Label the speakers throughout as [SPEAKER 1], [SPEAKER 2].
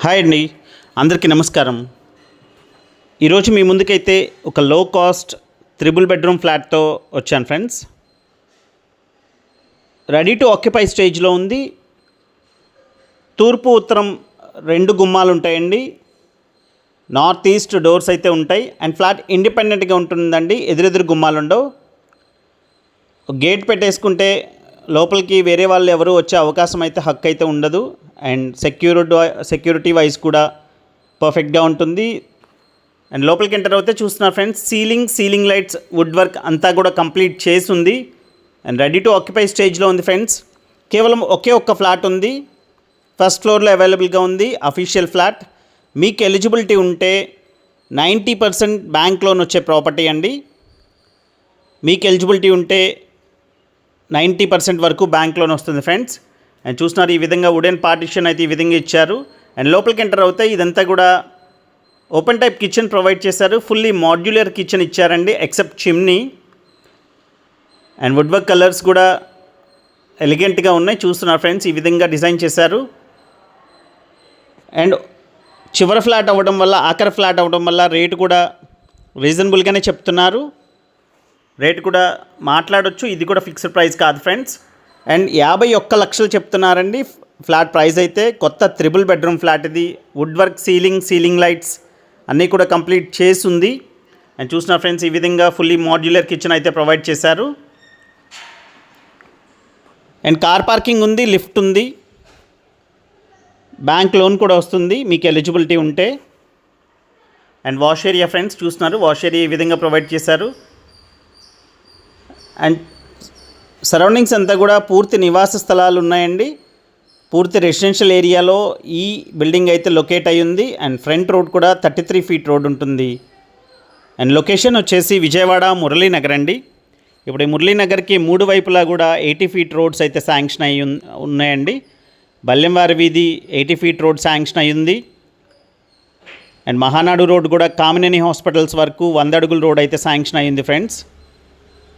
[SPEAKER 1] Hi అండి, అందరికీ నమస్కారం. ఈరోజు మీ ముందుకైతే ఒక లో కాస్ట్ త్రిబుల్ బెడ్రూమ్ ఫ్లాట్తో వచ్చాను ఫ్రెండ్స్. రెడీ టు ఆక్యుపై స్టేజ్లో ఉంది. తూర్పు ఉత్తరం 2 గుమ్మాలు ఉంటాయండి. నార్త్ ఈస్ట్ డోర్స్ అయితే ఉంటాయి. అండ్ ఫ్లాట్ ఇండిపెండెంట్గా ఉంటుందండి, ఎదురెదురు గుమ్మాలు ఉండవు. గేట్ పెట్టేసుకుంటే లోపలికి వేరే వాళ్ళు ఎవరు వచ్చే అవకాశం అయితే హక్కు అయితే ఉండదు. అండ్ సెక్యూరిటీ వైజ్ కూడా పర్ఫెక్ట్గా ఉంటుంది. అండ్ లోపలికి ఎంటర్ అవుతే చూస్తున్నారు friends, ceiling lights, wood work అంతా కూడా కంప్లీట్ చేసి ఉంది. అండ్ రెడీ టు ఆక్యుపై స్టేజ్లో ఉంది ఫ్రెండ్స్. కేవలం ఒక్క ఫ్లాట్ ఉంది, ఫస్ట్ ఫ్లోర్లో అవైలబుల్గా ఉంది. Official flat. మీకు ఎలిజిబిలిటీ ఉంటే 90% బ్యాంక్ లోన్ వచ్చే ప్రాపర్టీ అండి. మీకు ఎలిజిబిలిటీ ఉంటే 90% వరకు బ్యాంక్ లోన్ వస్తుంది ఫ్రెండ్స్. అండ్ చూస్తున్నారు, ఈ విధంగా వుడెన్ పార్టిషన్ అయితే ఈ విధంగా ఇచ్చారు. అండ్ లోపలికి ఎంటర్ అవుతాయి. ఇదంతా కూడా ఓపెన్ టైప్ కిచెన్ ప్రొవైడ్ చేశారు. ఫుల్లీ మాడ్యులర్ కిచెన్ ఇచ్చారండి, except chimney. And wood work colours కూడా ఎలిగెంట్గా ఉన్నాయి. చూస్తున్నారు ఫ్రెండ్స్, ఈ విధంగా డిజైన్ చేశారు. అండ్ చివరి ఫ్లాట్ అవ్వడం వల్ల, ఆఖరి ఫ్లాట్ అవ్వడం వల్ల రేటు కూడా రీజనబుల్గానే చెప్తున్నారు. రేటు కూడా మాట్లాడొచ్చు. ఇది కూడా ఫిక్స్డ్ ప్రైస్ కాదు ఫ్రెండ్స్. అండ్ 51 లక్షలు చెప్తున్నారండి ఫ్లాట్ ప్రైస్ అయితే. కొత్త త్రిబుల్ బెడ్రూమ్ ఫ్లాట్ ఇది. వుడ్ వర్క్, సీలింగ్ లైట్స్ అన్నీ కూడా కంప్లీట్ చేసి ఉంది. అండ్ చూసిన ఫ్రెండ్స్, ఈ విధంగా ఫుల్లీ మాడ్యులర్ కిచెన్ అయితే ప్రొవైడ్ చేశారు. అండ్ కార్ పార్కింగ్ ఉంది, లిఫ్ట్ ఉంది, బ్యాంక్ లోన్ కూడా వస్తుంది మీకు ఎలిజిబిలిటీ ఉంటే. అండ్ వాష్ ఏరియా ఫ్రెండ్స్, చూస్తున్నారు, వాష్ ఏరియా ఈ విధంగా ప్రొవైడ్ చేశారు. అండ్ సరౌండింగ్స్ అంతా కూడా పూర్తి నివాస స్థలాలు ఉన్నాయండి. పూర్తి రెసిడెన్షియల్ ఏరియాలో ఈ బిల్డింగ్ అయితే లొకేట్ అయ్యి ఉంది. అండ్ ఫ్రంట్ రోడ్ కూడా 33 ఫీట్ రోడ్ ఉంటుంది. అండ్ లొకేషన్ వచ్చేసి విజయవాడ మురళీనగర్ అండి. ఇప్పుడు ఈ మురళీనగర్కి 3 వైపులా కూడా 80 ఫీట్ రోడ్స్ అయితే శాంక్షన్ అయ్యి ఉన్నాయండి. బల్లెంవారి వీధి 80 ఫీట్ రోడ్ శాంక్షన్ అయ్యింది. అండ్ మహానాడు రోడ్ కూడా కామినేని హాస్పిటల్స్ వరకు 100 అడుగుల రోడ్ అయితే శాంక్షన్ అయ్యింది ఫ్రెండ్స్.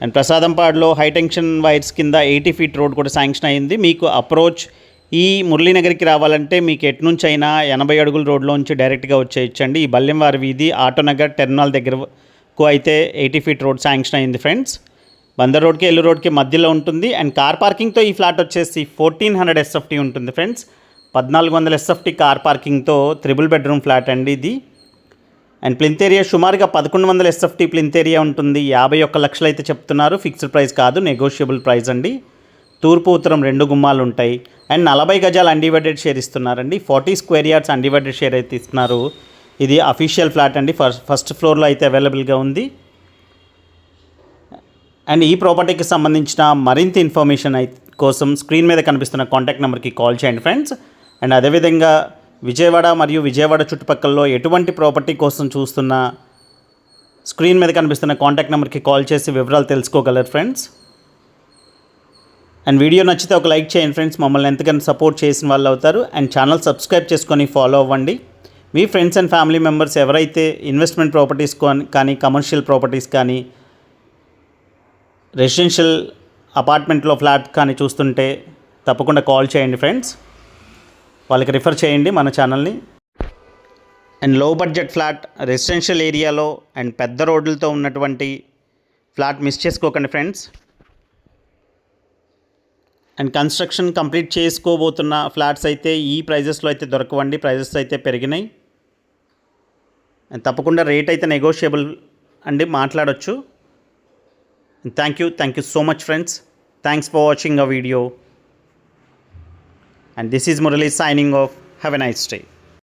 [SPEAKER 1] అండ్ ప్రసాదంపాడులో హైటెన్షన్ వైర్స్ కింద 80 ఫీట్ రోడ్ కూడా శాంక్షన్ అయ్యింది. మీకు అప్రోచ్ ఈ మురళీనగర్కి రావాలంటే మీకు ఎటు నుంచి అయినా 80 అడుగుల రోడ్లోంచి డైరెక్ట్గా వచ్చేయచ్చండి. ఈ బల్లెంవారి వీధి ఆటోనగర్ టెర్మినల్ దగ్గరకు అయితే 80 ఫీట్ రోడ్ శాంక్షన్ అయ్యింది ఫ్రెండ్స్. బందర్ రోడ్కి, ఎల్లు రోడ్కి మధ్యలో ఉంటుంది. అండ్ కార్ పార్కింగ్తో ఈ ఫ్లాట్ వచ్చేసి 1400 SFT ఉంటుంది ఫ్రెండ్స్. 1400 SFT కార్ పార్కింగ్తో త్రిబుల్ బెడ్రూమ్ ఫ్లాట్ అండి ఇది. అండ్ ప్లింత్ ఏరియా సుమారుగా 1100 SFT ప్లింత్ ఏరియా ఉంటుంది. 51 లక్షలు అయితే చెప్తున్నారు. ఫిక్స్డ్ ప్రైస్ కాదు, నెగోషియబుల్ ప్రైస్ అండి. తూర్పు ఉత్తరం 2 గుమ్మాలు ఉంటాయి. అండ్ 40 గజాలు అన్డివైడెడ్ షేర్ ఇస్తున్నారండి. 40 స్క్వేర్ యార్డ్స్ అన్డివైడెడ్ షేర్ అయితే ఇస్తున్నారు. ఇది అఫీషియల్ ఫ్లాట్ అండి. ఫస్ట్ ఫ్లోర్లో అయితే అవైలబుల్గా ఉంది. అండ్ ఈ ప్రాపర్టీకి సంబంధించిన మరింత ఇన్ఫర్మేషన్ కోసం స్క్రీన్ మీద కనిపిస్తున్న కాంటాక్ట్ నెంబర్కి కాల్ చేయండి ఫ్రెండ్స్. అండ్ అదేవిధంగా విజయవాడ మరియు విజయవాడ చుట్టుపక్కలలో ఎటువంటి ప్రాపర్టీ కోసం చూస్తున్న స్క్రీన్ మీద కనిపిస్తున్న కాంటాక్ట్ నెంబర్కి కాల్ చేసి వివరాలు తెలుసుకోగలరు ఫ్రెండ్స్. అండ్ వీడియో నచ్చితే ఒక లైక్ చేయండి ఫ్రెండ్స్, మమ్మల్ని ఎంతగానో సపోర్ట్ చేసిన వాళ్ళు అవుతారు. అండ్ ఛానల్ సబ్స్క్రైబ్ చేసుకొని ఫాలో అవ్వండి. మీ ఫ్రెండ్స్ అండ్ ఫ్యామిలీ మెంబర్స్ ఎవరైతే ఇన్వెస్ట్మెంట్ ప్రాపర్టీస్ కానీ, కమర్షియల్ ప్రాపర్టీస్ కానీ, రెసిడెన్షియల్ అపార్ట్మెంట్లో ఫ్లాట్ కానీ చూస్తుంటే తప్పకుండా కాల్ చేయండి ఫ్రెండ్స్. వాళ్ళకి రిఫర్ చేయండి మన ఛానల్ని. And low budget flat residential ఏరియాలో అండ్ పెద్ద రోడ్లతో ఉన్నటువంటి ఫ్లాట్ మిస్ చేసుకోకండి ఫ్రెండ్స్. అండ్ కన్స్ట్రక్షన్ కంప్లీట్ చేసుకోబోతున్న ఫ్లాట్స్ అయితే ఈ ప్రైజెస్లో అయితే దొరకవండి. ప్రైజెస్ అయితే పెరిగినాయి. అండ్ తప్పకుండా రేట్ అయితే నెగోషియబుల్ అండి, మాట్లాడొచ్చు. Thank you so much friends. Thanks for watching our video. And this is Murali signing off. Have a nice day.